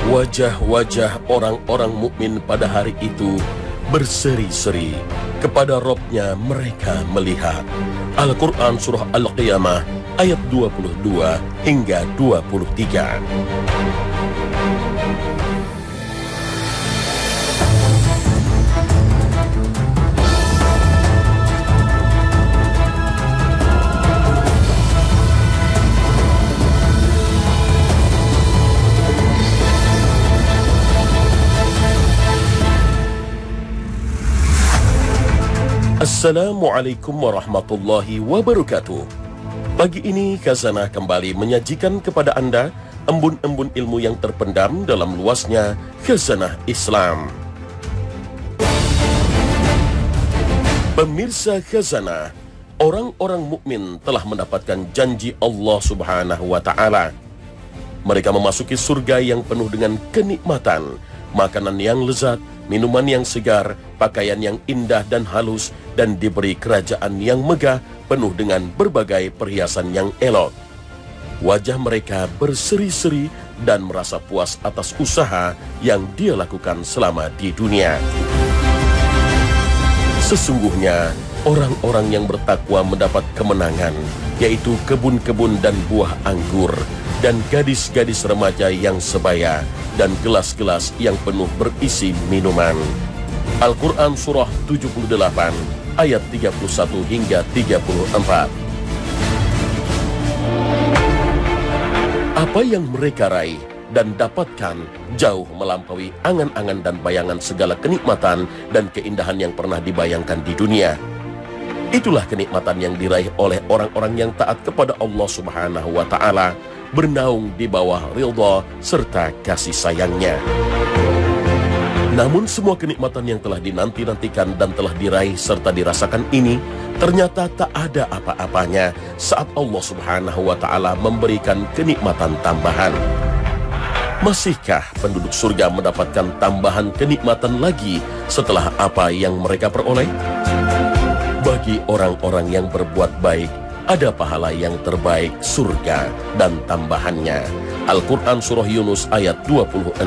Wajah-wajah orang-orang mukmin pada hari itu berseri-seri. Kepada Robnya mereka melihat. Al-Quran Surah Al-Qiyamah ayat 22 hingga 23. Assalamualaikum warahmatullahi wabarakatuh. Pagi ini Khazanah kembali menyajikan kepada Anda embun-embun ilmu yang terpendam dalam luasnya Khazanah Islam. Pemirsa Khazanah, orang-orang mukmin telah mendapatkan janji Allah Subhanahu wa Ta'ala. Mereka memasuki surga yang penuh dengan kenikmatan, makanan yang lezat, minuman yang segar, pakaian yang indah dan halus, dan diberi kerajaan yang megah penuh dengan berbagai perhiasan yang elok. Wajah mereka berseri-seri dan merasa puas atas usaha yang dia lakukan selama di dunia. Sesungguhnya orang-orang yang bertakwa mendapat kemenangan, yaitu kebun-kebun dan buah anggur, dan gadis-gadis remaja yang sebaya, dan gelas-gelas yang penuh berisi minuman. Al-Quran Surah 78 ayat 31 hingga 34. Apa yang mereka raih dan dapatkan jauh melampaui angan-angan dan bayangan segala kenikmatan dan keindahan yang pernah dibayangkan di dunia. Itulah kenikmatan yang diraih oleh orang-orang yang taat kepada Allah Subhanahu wa Ta'ala, bernaung di bawah ridha serta kasih sayangnya. Namun semua kenikmatan yang telah dinanti-nantikan dan telah diraih serta dirasakan ini ternyata tak ada apa-apanya saat Allah Subhanahu wa Ta'ala memberikan kenikmatan tambahan. Masihkah penduduk surga mendapatkan tambahan kenikmatan lagi setelah apa yang mereka peroleh? Bagi orang-orang yang berbuat baik, ada pahala yang terbaik, surga dan tambahannya. Al-Quran Surah Yunus ayat 26.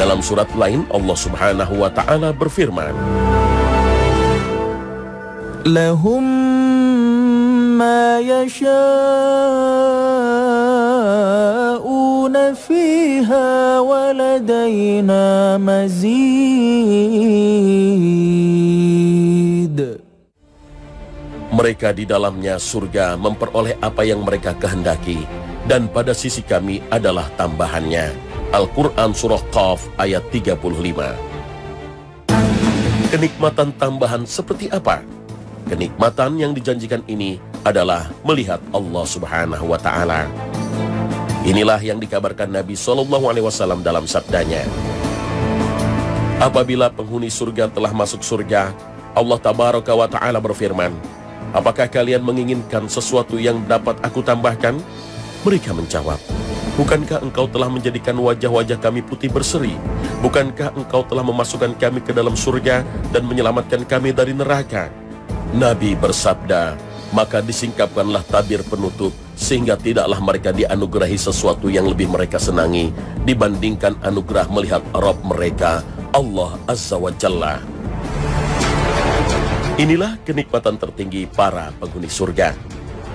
Dalam surat lain Allah Subhanahu wa Ta'ala berfirman, Lahum ma yasha'una fiha wa ladaina mazid. Mereka di dalamnya surga memperoleh apa yang mereka kehendaki, dan pada sisi kami adalah tambahannya. Al-Quran Surah Qaf ayat 35. Kenikmatan tambahan seperti apa? Kenikmatan yang dijanjikan ini adalah melihat Allah Subhanahu wa Ta'ala. Inilah yang dikabarkan Nabi SAW dalam sabdanya. Apabila penghuni surga telah masuk surga, Allah Tabaraka wa Ta'ala berfirman, apakah kalian menginginkan sesuatu yang dapat aku tambahkan? Mereka menjawab, bukankah engkau telah menjadikan wajah-wajah kami putih berseri? Bukankah engkau telah memasukkan kami ke dalam surga dan menyelamatkan kami dari neraka? Nabi bersabda, maka disingkapkanlah tabir penutup, sehingga tidaklah mereka dianugerahi sesuatu yang lebih mereka senangi dibandingkan anugerah melihat Rabb mereka, Allah Azza wa Jalla. Inilah kenikmatan tertinggi para penghuni surga.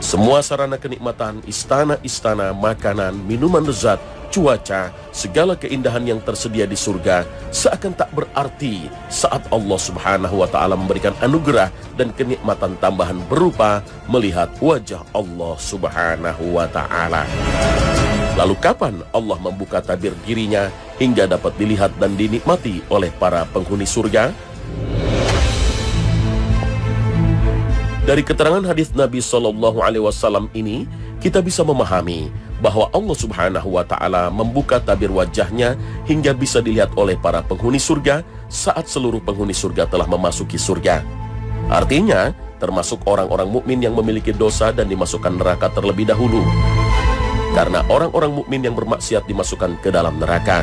Semua sarana kenikmatan, istana-istana, makanan, minuman lezat, cuaca, segala keindahan yang tersedia di surga seakan tak berarti saat Allah Subhanahu wa Ta'ala memberikan anugerah dan kenikmatan tambahan berupa melihat wajah Allah Subhanahu wa Ta'ala. Lalu kapan Allah membuka tabir dirinya hingga dapat dilihat dan dinikmati oleh para penghuni surga? Dari keterangan hadis Nabi SAW ini, kita bisa memahami bahwa Allah Subhanahu wa Ta'ala membuka tabir wajahnya hingga bisa dilihat oleh para penghuni surga saat seluruh penghuni surga telah memasuki surga. Artinya, termasuk orang-orang mukmin yang memiliki dosa dan dimasukkan neraka terlebih dahulu. Karena orang-orang mukmin yang bermaksiat dimasukkan ke dalam neraka.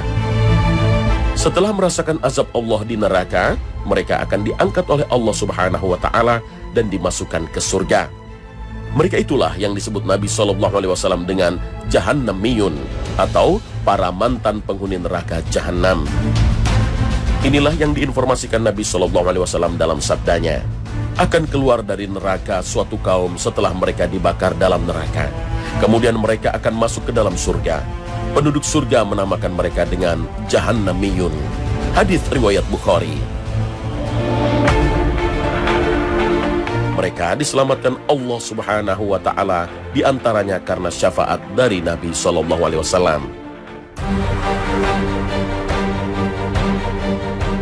Setelah merasakan azab Allah di neraka, mereka akan diangkat oleh Allah Subhanahu wa Ta'ala dan dimasukkan ke surga. Mereka itulah yang disebut Nabi SAW dengan Jahannamiyun, atau para mantan penghuni neraka Jahannam. Inilah yang diinformasikan Nabi SAW dalam sabdanya. Akan keluar dari neraka suatu kaum setelah mereka dibakar dalam neraka. Kemudian mereka akan masuk ke dalam surga. Penduduk surga menamakan mereka dengan Jahannamiyun. Hadis riwayat Bukhari. Mereka diselamatkan Allah Subhanahu wa Ta'ala, diantaranya karena syafaat dari Nabi SAW.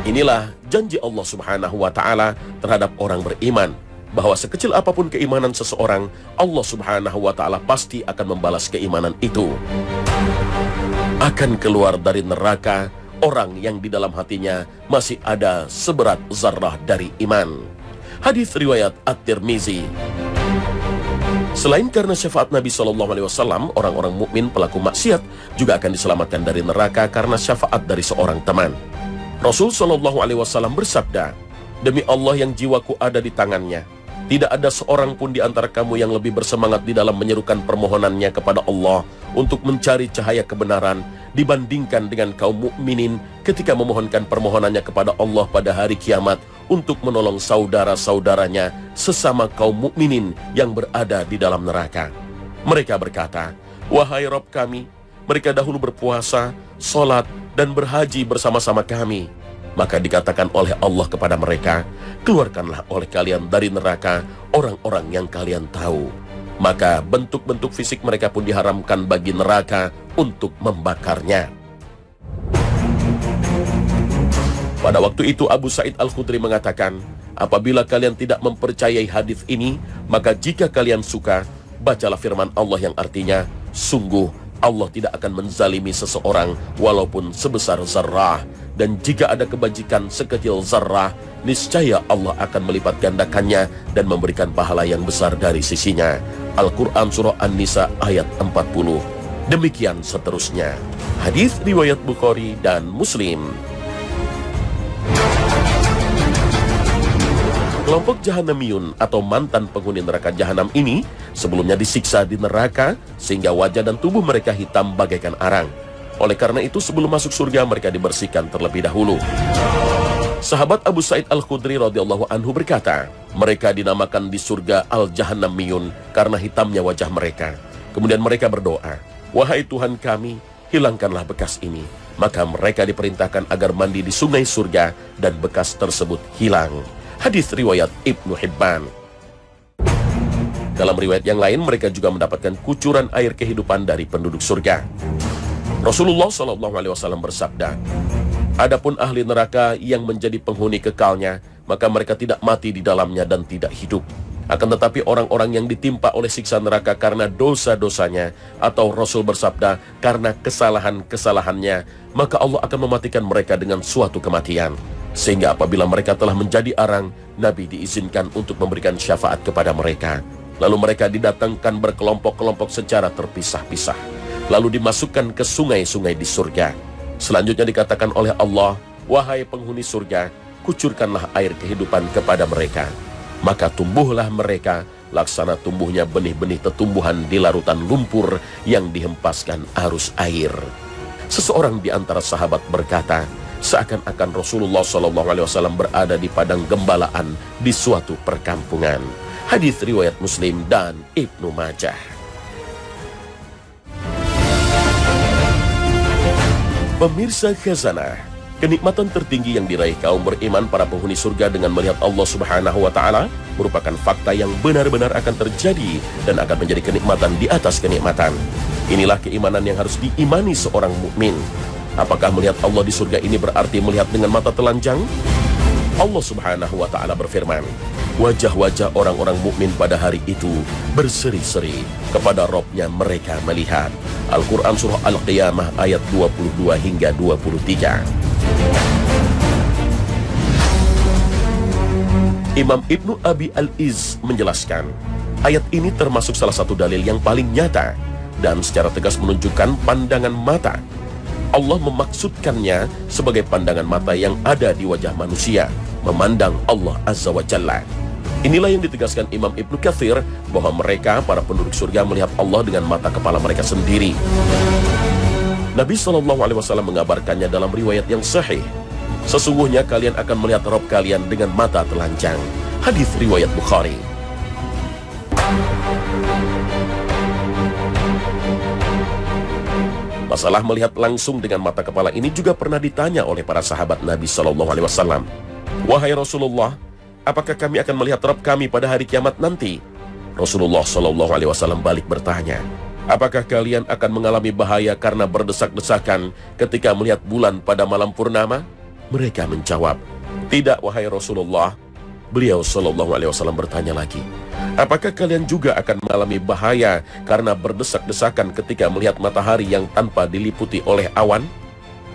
Inilah janji Allah Subhanahu wa Ta'ala terhadap orang beriman, bahwa sekecil apapun keimanan seseorang, Allah Subhanahu wa Ta'ala pasti akan membalas keimanan itu. Akan keluar dari neraka orang yang di dalam hatinya masih ada seberat zarrah dari iman. Hadis riwayat At-Tirmizi. Selain karena syafaat Nabi SAW, orang-orang mukmin pelaku maksiat juga akan diselamatkan dari neraka karena syafaat dari seorang teman. Rasul SAW bersabda, "Demi Allah yang jiwaku ada di tangannya, tidak ada seorang pun di antara kamu yang lebih bersemangat di dalam menyerukan permohonannya kepada Allah untuk mencari cahaya kebenaran dibandingkan dengan kaum mukminin ketika memohonkan permohonannya kepada Allah pada hari kiamat untuk menolong saudara-saudaranya sesama kaum mukminin yang berada di dalam neraka." Mereka berkata, "Wahai Rabb kami, mereka dahulu berpuasa, sholat, dan berhaji bersama-sama kami." Maka dikatakan oleh Allah kepada mereka, "Keluarkanlah oleh kalian dari neraka orang-orang yang kalian tahu." Maka bentuk-bentuk fisik mereka pun diharamkan bagi neraka untuk membakarnya. Pada waktu itu Abu Sa'id Al-Khudri mengatakan, "Apabila kalian tidak mempercayai hadis ini, maka jika kalian suka, bacalah firman Allah yang artinya, sungguh Allah tidak akan menzalimi seseorang walaupun sebesar zarrah. Dan jika ada kebajikan sekecil zarrah, niscaya Allah akan melipat gandakannya dan memberikan pahala yang besar dari sisinya." Al-Quran Surah An-Nisa ayat 40. Demikian seterusnya. Hadis riwayat Bukhari dan Muslim. Kelompok Jahannamiyun atau mantan penghuni neraka Jahannam ini sebelumnya disiksa di neraka sehingga wajah dan tubuh mereka hitam bagaikan arang. Oleh karena itu sebelum masuk surga mereka dibersihkan terlebih dahulu. Sahabat Abu Sa'id Al-Khudri radhiyallahu anhu berkata, mereka dinamakan di surga Al-Jahannamiyun karena hitamnya wajah mereka. Kemudian mereka berdoa, "Wahai Tuhan kami, hilangkanlah bekas ini." Maka mereka diperintahkan agar mandi di sungai surga dan bekas tersebut hilang. Hadis riwayat Ibnu Hibban. Dalam riwayat yang lain mereka juga mendapatkan kucuran air kehidupan dari penduduk surga. Rasulullah SAW bersabda, "Adapun ahli neraka yang menjadi penghuni kekalnya, maka mereka tidak mati di dalamnya dan tidak hidup. Akan tetapi orang-orang yang ditimpa oleh siksa neraka karena dosa-dosanya, atau Rasul bersabda, karena kesalahan-kesalahannya, maka Allah akan mematikan mereka dengan suatu kematian. Sehingga apabila mereka telah menjadi arang, Nabi diizinkan untuk memberikan syafaat kepada mereka. Lalu mereka didatangkan berkelompok-kelompok secara terpisah-pisah. Lalu dimasukkan ke sungai-sungai di surga. Selanjutnya dikatakan oleh Allah, "Wahai penghuni surga, kucurkanlah air kehidupan kepada mereka." Maka tumbuhlah mereka, laksana tumbuhnya benih-benih tetumbuhan di larutan lumpur yang dihempaskan arus air. Seseorang di antara sahabat berkata, seakan-akan Rasulullah SAW berada di padang gembalaan di suatu perkampungan. Hadis riwayat Muslim dan Ibnu Majah. Pemirsa Khazanah, kenikmatan tertinggi yang diraih kaum beriman para penghuni surga dengan melihat Allah Subhanahu wa Ta'ala merupakan fakta yang benar-benar akan terjadi dan akan menjadi kenikmatan di atas kenikmatan. Inilah keimanan yang harus diimani seorang mukmin. Apakah melihat Allah di surga ini berarti melihat dengan mata telanjang? Allah Subhanahu wa Ta'ala berfirman, "Wajah-wajah orang-orang mukmin pada hari itu berseri-seri, kepada Rabb-nya mereka melihat." Al-Quran Surah Al-Qiyamah ayat 22 hingga 23. Imam Ibnu Abi Al-Iz menjelaskan, ayat ini termasuk salah satu dalil yang paling nyata dan secara tegas menunjukkan pandangan mata. Allah memaksudkannya sebagai pandangan mata yang ada di wajah manusia, memandang Allah Azza wa Jalla. Inilah yang ditegaskan Imam Ibnu Katsir bahwa mereka, para penduduk surga, melihat Allah dengan mata kepala mereka sendiri. Nabi SAW mengabarkannya dalam riwayat yang sahih. Sesungguhnya kalian akan melihat Rabb kalian dengan mata telanjang. Hadis riwayat Bukhari. Masalah melihat langsung dengan mata kepala ini juga pernah ditanya oleh para sahabat Nabi SAW. Wahai Rasulullah, apakah kami akan melihat Rabb kami pada hari kiamat nanti? Rasulullah SAW balik bertanya, apakah kalian akan mengalami bahaya karena berdesak-desakan ketika melihat bulan pada malam purnama? Mereka menjawab, tidak wahai Rasulullah. Beliau SAW bertanya lagi, apakah kalian juga akan mengalami bahaya karena berdesak-desakan ketika melihat matahari yang tanpa diliputi oleh awan?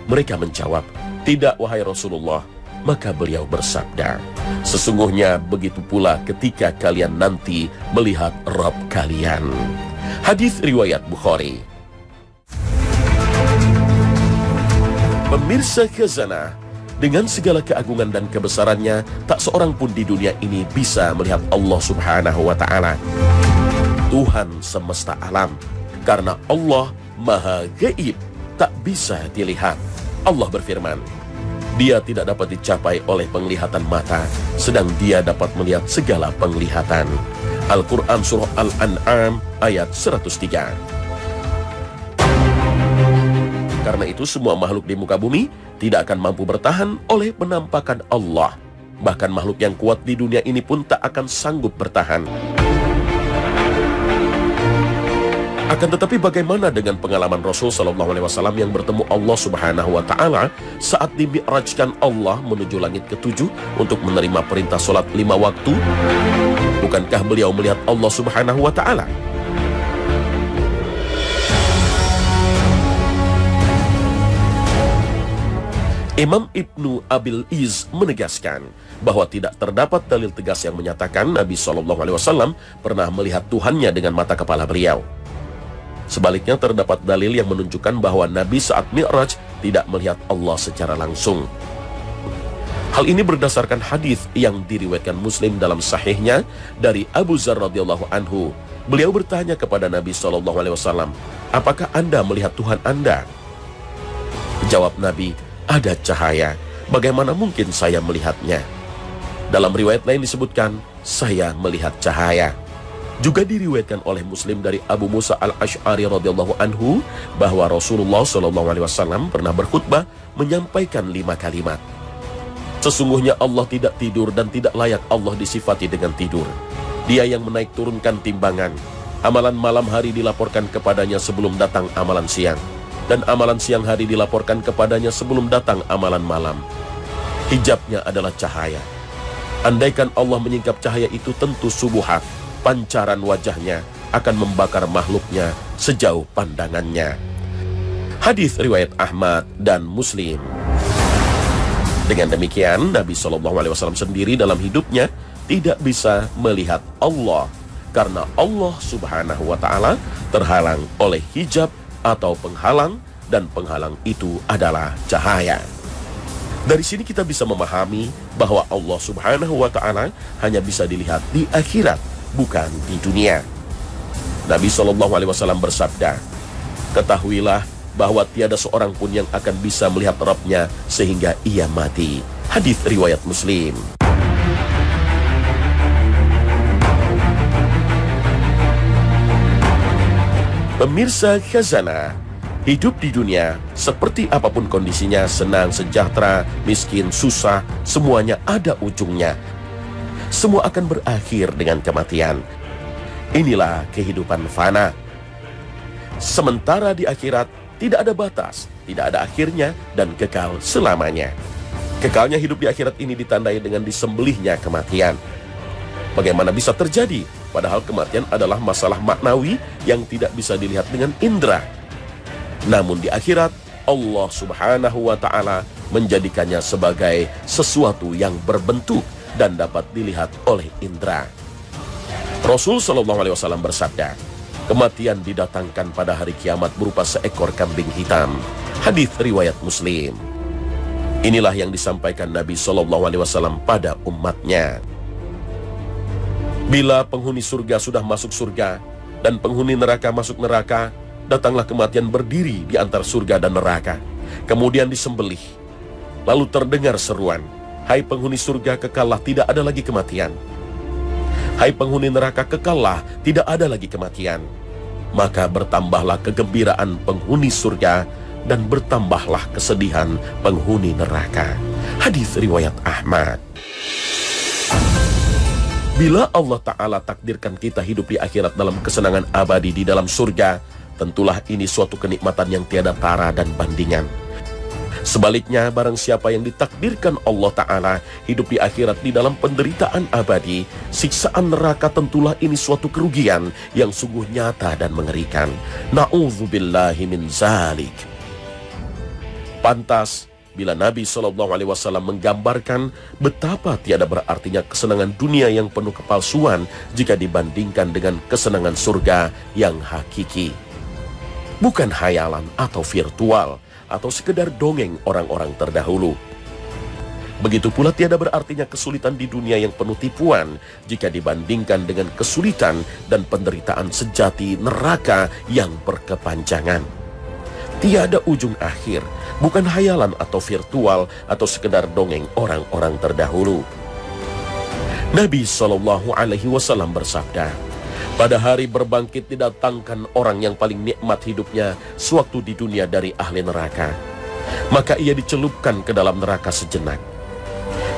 Mereka menjawab, tidak wahai Rasulullah. Maka beliau bersabda, sesungguhnya begitu pula ketika kalian nanti melihat Rabb kalian. Hadis riwayat Bukhari. Pemirsa Khazanah, dengan segala keagungan dan kebesarannya, tak seorang pun di dunia ini bisa melihat Allah Subhanahu wa Ta'ala, Tuhan semesta alam, karena Allah Maha Gaib, tak bisa dilihat. Allah berfirman, Dia tidak dapat dicapai oleh penglihatan mata, sedang Dia dapat melihat segala penglihatan. Al-Quran Surah Al-An'am ayat 103. Karena itu semua makhluk di muka bumi tidak akan mampu bertahan oleh penampakan Allah. Bahkan makhluk yang kuat di dunia ini pun tak akan sanggup bertahan. Akan tetapi bagaimana dengan pengalaman Rasul SAW yang bertemu Allah Subhanahu wa Ta'ala saat dimi'rajkan Allah menuju langit ke-7 untuk menerima perintah sholat 5 waktu? Bukankah beliau melihat Allah Subhanahu wa Ta'ala? Imam Ibnu Abil Iz menegaskan bahwa tidak terdapat dalil tegas yang menyatakan Nabi SAW pernah melihat Tuhannya dengan mata kepala beliau. Sebaliknya terdapat dalil yang menunjukkan bahwa Nabi saat Mi'raj tidak melihat Allah secara langsung. Hal ini berdasarkan hadis yang diriwayatkan Muslim dalam sahihnya dari Abu Dzar radhiyallahu anhu. Beliau bertanya kepada Nabi SAW, apakah Anda melihat Tuhan Anda? Jawab Nabi, ada cahaya. Bagaimana mungkin saya melihatnya? Dalam riwayat lain disebutkan, saya melihat cahaya. Juga diriwayatkan oleh Muslim dari Abu Musa al-Ash'ari radhiyallahu anhu bahwa Rasulullah SAW pernah berkhutbah menyampaikan 5 kalimat. Sesungguhnya Allah tidak tidur dan tidak layak Allah disifati dengan tidur. Dia yang menaik turunkan timbangan. Amalan malam hari dilaporkan kepadanya sebelum datang amalan siang, dan amalan siang hari dilaporkan kepadanya sebelum datang amalan malam. Hijabnya adalah cahaya. Andaikan Allah menyingkap cahaya itu, tentu subuhat, pancaran wajahnya akan membakar makhluknya sejauh pandangannya. Hadis riwayat Ahmad dan Muslim. Dengan demikian, Nabi SAW sendiri dalam hidupnya tidak bisa melihat Allah, karena Allah Subhanahu wa Ta'ala terhalang oleh hijab atau penghalang, dan penghalang itu adalah cahaya. Dari sini kita bisa memahami bahwa Allah Subhanahu wa Ta'ala hanya bisa dilihat di akhirat, bukan di dunia. Nabi SAW bersabda, ketahuilah bahwa tiada seorang pun yang akan bisa melihat Rabbnya sehingga ia mati. Hadis riwayat Muslim. Pemirsa Khazanah, hidup di dunia seperti apapun kondisinya, senang, sejahtera, miskin, susah, semuanya ada ujungnya. Semua akan berakhir dengan kematian. Inilah kehidupan fana. Sementara di akhirat tidak ada batas, tidak ada akhirnya, dan kekal selamanya. Kekalnya hidup di akhirat ini ditandai dengan disembelihnya kematian. Bagaimana bisa terjadi? Padahal kematian adalah masalah maknawi yang tidak bisa dilihat dengan indera. Namun di akhirat, Allah Subhanahu wa Ta'ala menjadikannya sebagai sesuatu yang berbentuk dan dapat dilihat oleh indera. Rasul SAW bersabda, kematian didatangkan pada hari kiamat berupa seekor kambing hitam. Hadis riwayat Muslim. Inilah yang disampaikan Nabi SAW pada umatnya. Bila penghuni surga sudah masuk surga dan penghuni neraka masuk neraka, datanglah kematian berdiri di antara surga dan neraka. Kemudian disembelih. Lalu terdengar seruan, "Hai penghuni surga, kekallah, tidak ada lagi kematian. Hai penghuni neraka, kekallah, tidak ada lagi kematian." Maka bertambahlah kegembiraan penghuni surga dan bertambahlah kesedihan penghuni neraka. Hadis riwayat Ahmad. Bila Allah Ta'ala takdirkan kita hidup di akhirat dalam kesenangan abadi di dalam surga, tentulah ini suatu kenikmatan yang tiada tara dan bandingan. Sebaliknya, barang siapa yang ditakdirkan Allah Ta'ala hidup di akhirat di dalam penderitaan abadi, siksaan neraka tentulah ini suatu kerugian yang sungguh nyata dan mengerikan. Na'udzubillahi min zalik. Pantas bila Nabi SAW menggambarkan betapa tiada berartinya kesenangan dunia yang penuh kepalsuan jika dibandingkan dengan kesenangan surga yang hakiki. Bukan hayalan atau virtual, atau sekedar dongeng orang-orang terdahulu. Begitu pula tiada berartinya kesulitan di dunia yang penuh tipuan jika dibandingkan dengan kesulitan dan penderitaan sejati neraka yang berkepanjangan. Tiada ujung akhir, bukan hayalan atau virtual atau sekedar dongeng orang-orang terdahulu. Nabi SAW bersabda, "Pada hari berbangkit didatangkan orang yang paling nikmat hidupnya sewaktu di dunia dari ahli neraka. Maka ia dicelupkan ke dalam neraka sejenak.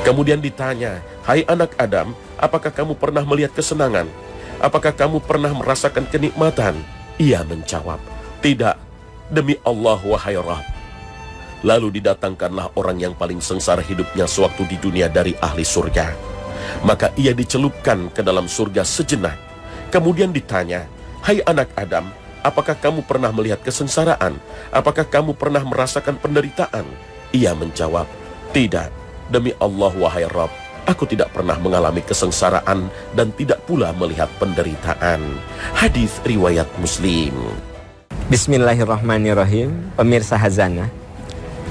Kemudian ditanya, 'Hai anak Adam, apakah kamu pernah melihat kesenangan? Apakah kamu pernah merasakan kenikmatan?' Ia menjawab, 'Tidak, demi Allah wahai Rabb.' Lalu didatangkanlah orang yang paling sengsara hidupnya sewaktu di dunia dari ahli surga. Maka ia dicelupkan ke dalam surga sejenak. Kemudian ditanya, 'Hai anak Adam, apakah kamu pernah melihat kesengsaraan? Apakah kamu pernah merasakan penderitaan?' Ia menjawab, 'Tidak, demi Allah wahai Rabb, aku tidak pernah mengalami kesengsaraan dan tidak pula melihat penderitaan.' Hadis riwayat Muslim. Bismillahirrahmanirrahim. Pemirsa Hazanah,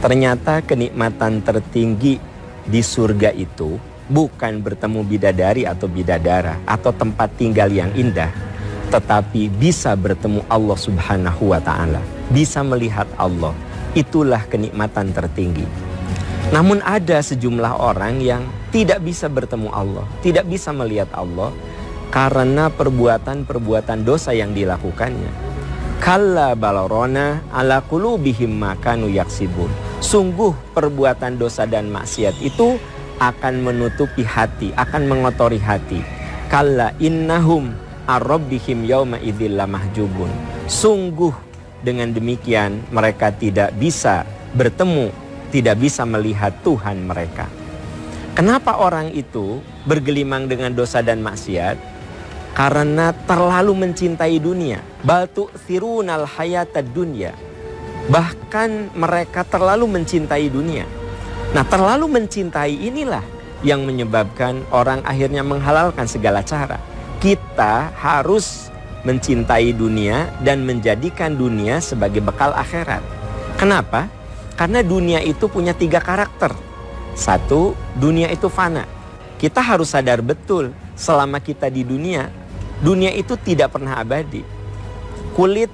ternyata kenikmatan tertinggi di surga itu bukan bertemu bidadari atau bidadara atau tempat tinggal yang indah, tetapi bisa bertemu Allah Subhanahu wa Ta'ala, bisa melihat Allah. Itulah kenikmatan tertinggi. Namun ada sejumlah orang yang tidak bisa bertemu Allah, tidak bisa melihat Allah karena perbuatan-perbuatan dosa yang dilakukannya. Kalla balarona ala qulubihim ma kanu yaksibun. Sungguh perbuatan dosa dan maksiat itu akan menutupi hati, akan mengotori hati. Kalla innahum ar-rabbihim yawma idzil lamahjubun. Sungguh dengan demikian mereka tidak bisa bertemu, tidak bisa melihat Tuhan mereka. Kenapa orang itu bergelimang dengan dosa dan maksiat? Karena terlalu mencintai dunia. Bal tu'thirunal hayatad dunya. Bahkan mereka terlalu mencintai dunia. Nah, terlalu mencintai inilah yang menyebabkan orang akhirnya menghalalkan segala cara. Kita harus mencintai dunia dan menjadikan dunia sebagai bekal akhirat. Kenapa? Karena dunia itu punya 3 karakter. 1, dunia itu fana. Kita harus sadar betul selama kita di dunia, dunia itu tidak pernah abadi. Kulit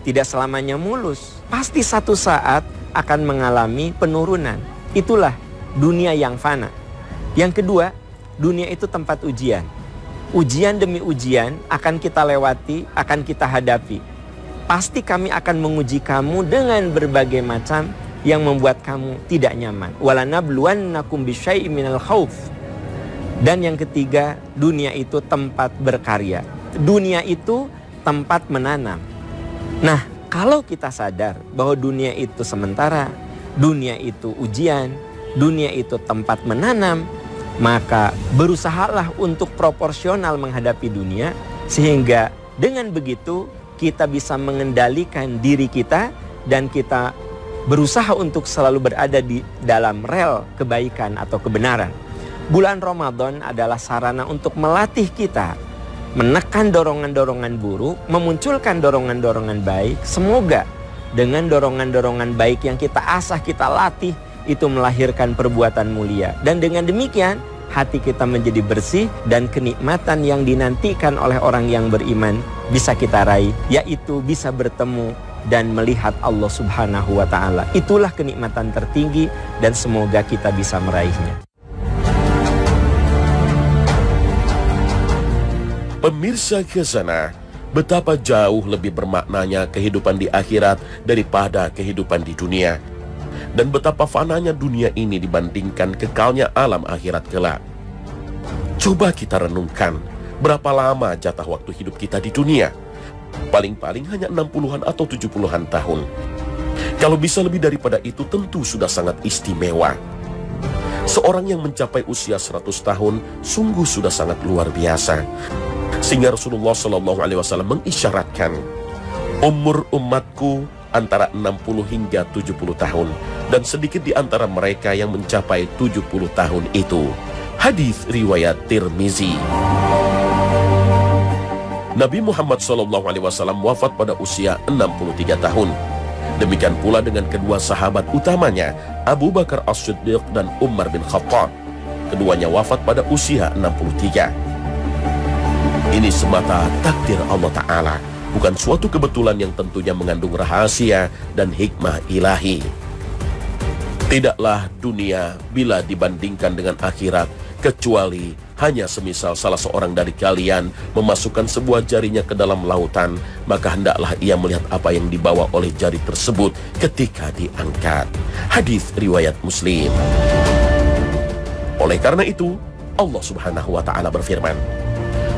tidak selamanya mulus. Pasti satu saat akan mengalami penurunan. Itulah dunia yang fana. Yang kedua, dunia itu tempat ujian. Ujian demi ujian akan kita lewati, akan kita hadapi. Pasti kami akan menguji kamu dengan berbagai macam yang membuat kamu tidak nyaman. Walanabluwannakum bisyai'im minal khauf. Dan yang ketiga, dunia itu tempat berkarya. Dunia itu tempat menanam. Nah, kalau kita sadar bahwa dunia itu sementara, dunia itu ujian, dunia itu tempat menanam, maka berusahalah untuk proporsional menghadapi dunia, sehingga dengan begitu kita bisa mengendalikan diri kita dan kita berusaha untuk selalu berada di dalam rel kebaikan atau kebenaran. Bulan Ramadan adalah sarana untuk melatih kita menekan dorongan-dorongan buruk, memunculkan dorongan-dorongan baik. Semoga dengan dorongan-dorongan baik yang kita asah, kita latih, itu melahirkan perbuatan mulia. Dan dengan demikian hati kita menjadi bersih, dan kenikmatan yang dinantikan oleh orang yang beriman bisa kita raih, yaitu bisa bertemu dan melihat Allah Subhanahu wa Ta'ala. Itulah kenikmatan tertinggi, dan semoga kita bisa meraihnya. Pemirsa Khazanah, betapa jauh lebih bermaknanya kehidupan di akhirat daripada kehidupan di dunia. Dan betapa fananya dunia ini dibandingkan kekalnya alam akhirat kelak. Coba kita renungkan, berapa lama jatah waktu hidup kita di dunia? Paling-paling hanya 60-an atau 70-an tahun. Kalau bisa lebih daripada itu tentu sudah sangat istimewa. Seorang yang mencapai usia 100 tahun sungguh sudah sangat luar biasa. Sehingga Rasulullah SAW mengisyaratkan, umur umatku antara 60 hingga 70 tahun, dan sedikit di antara mereka yang mencapai 70 tahun itu. Hadis riwayat Tirmizi. Nabi Muhammad SAW wafat pada usia 63 tahun. Demikian pula dengan kedua sahabat utamanya, Abu Bakar As-Siddiq dan Umar bin Khattab. Keduanya wafat pada usia 63. Ini semata takdir Allah Ta'ala, bukan suatu kebetulan yang tentunya mengandung rahasia dan hikmah ilahi. Tidaklah dunia bila dibandingkan dengan akhirat, kecuali hanya semisal salah seorang dari kalian memasukkan sebuah jarinya ke dalam lautan, maka hendaklah ia melihat apa yang dibawa oleh jari tersebut ketika diangkat. Hadis riwayat Muslim. Oleh karena itu, Allah Subhanahu wa Ta'ala berfirman,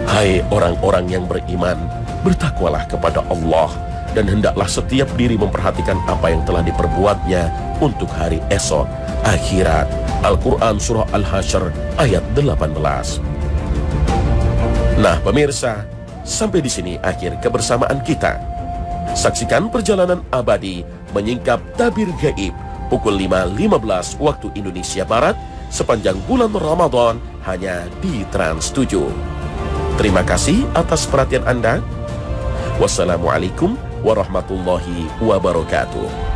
hai orang-orang yang beriman, bertakwalah kepada Allah, dan hendaklah setiap diri memperhatikan apa yang telah diperbuatnya untuk hari esok, akhirat. Al-Quran Surah Al-Hasyr ayat 18. Nah pemirsa, sampai di sini akhir kebersamaan kita. Saksikan perjalanan abadi menyingkap tabir gaib pukul 5.15 waktu Indonesia Barat sepanjang bulan Ramadan hanya di Trans 7. Terima kasih atas perhatian Anda. Wassalamualaikum warahmatullahi wabarakatuh.